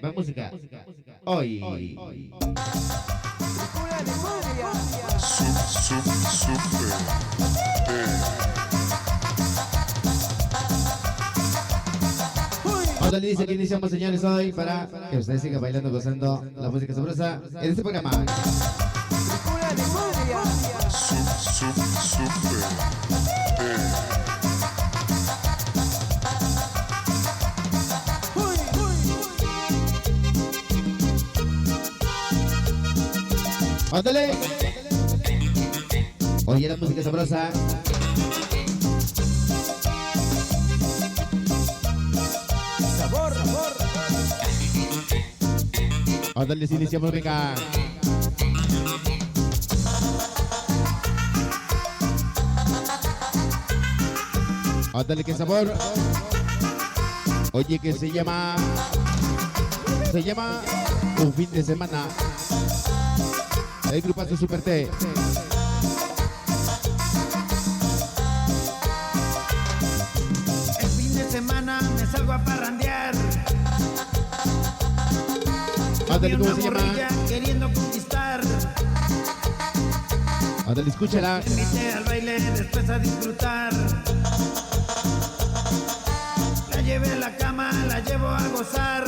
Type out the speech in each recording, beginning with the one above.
más música. Hoy. Cuando le dice que iniciamos, señores, hoy para que ustedes sigan bailando, gozando la música sabrosa en este programa. ¡Ándale! Oye, la música sabrosa. Sabor, sabor. Ándale, si iniciamos, venga. Ándale, qué sabor. Oye, que se llama Un Fin de Semana. El grupazo Super T. El fin de semana me salgo a parrandear. Ándale, ¿cómo se llama? Morrilla queriendo conquistar. Ándale, escúchala. Me invité al baile, después a disfrutar. La llevé a la cama, la llevo a gozar.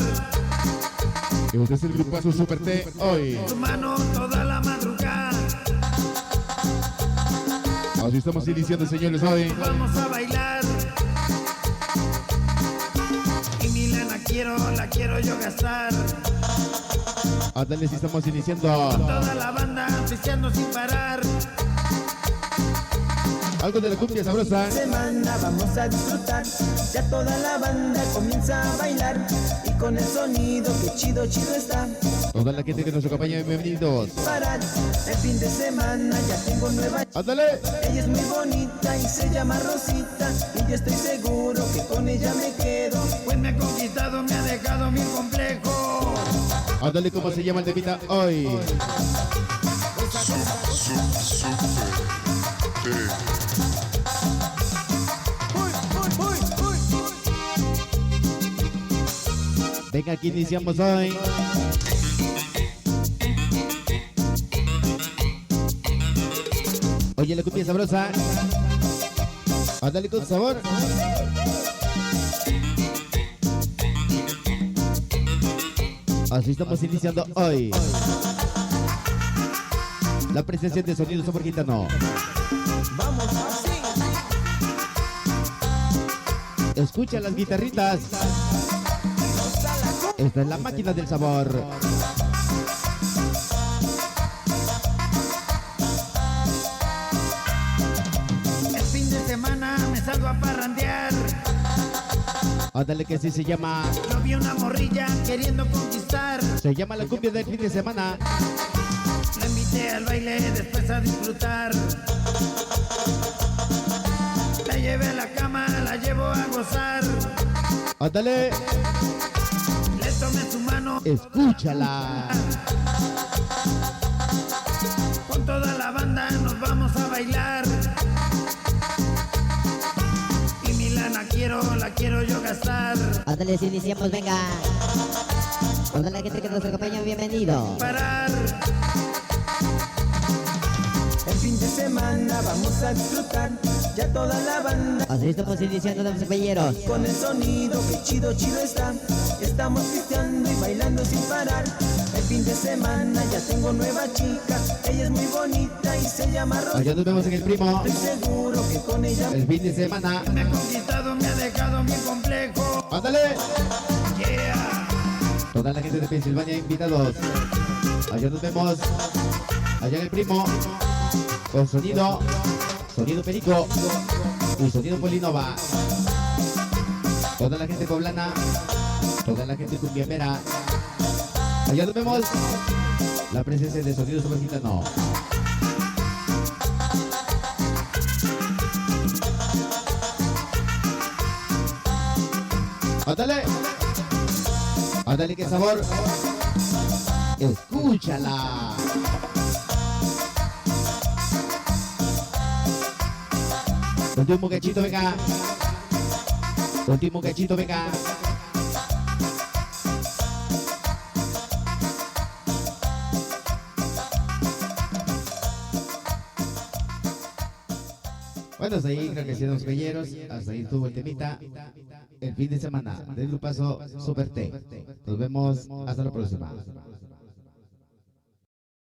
Y usted es el grupazo Super T hoy. Tu mano toda la madrugada. Así estamos iniciando, señores, hoy. Vamos a bailar. Y mi lana la quiero yo gastar. Ándale, si estamos iniciando. Toda la banda pisteando sin parar. Algo de la cumbia sabrosa. Semana vamos a disfrutar, ya toda la banda comienza a bailar y con el sonido que chido está. Toda la gente que nos acompaña, bienvenidos. Parar, el fin de semana ya tengo nueva. Ándale. Ella es muy bonita y se llama Rosita y yo estoy seguro que con ella me quedo. Pues me ha conquistado, me ha dejado mi complejo. Ándale, ¿cómo se llama el temita hoy? Venga, aquí iniciamos hoy. Oye, la cumbia sabrosa. Ándale con sabor. Así estamos iniciando hoy. La presencia de Sonido Sabor Gitano. Vamos así. Escucha las guitarritas. Esta es la máquina del sabor. El fin de semana me salgo a parrandear. Ándale, que así se llama. Yo vi una morrilla queriendo conquistar. Se llama la cumbia del fin de semana. La invité al baile, después a disfrutar. La llevé a la cama, la llevo a gozar. Ándale, Le tomé su mano. escúchala. Con toda la banda nos vamos a bailar. Y mi lana la quiero yo gastar. Ándale, si iniciamos, venga. Toda la gente que nos acompaña, bienvenido. Parar. El fin de semana vamos a disfrutar, ya toda la banda Así estamos iniciando, damas y caballeros. con el sonido que chido está. Estamos pisteando y bailando sin parar. El fin de semana ya tengo nueva chica. Ella es muy bonita y se llama Rosa. Allá nos vemos en el primo. Estoy seguro que con ella El fin de semana. Me ha conquistado, me ha dejado mi complejo. Ándale. Yeah. Toda la gente de Pensilvania, invitados. Allá nos vemos. Allá en el primo. Con sonido Perico y sonido Polinova. Toda la gente poblana, toda la gente cumbiambera. Allá nos vemos. La presencia de Sonido Super Gitano. Ándale. Ándale, qué sabor. Escúchala. Último cachito, venga. Último cachito, venga. Bueno, hasta ahí creo que sí, los galleros. Hasta ahí estuvo el temita. El fin de semana del grupazo Super T. Nos vemos hasta la próxima.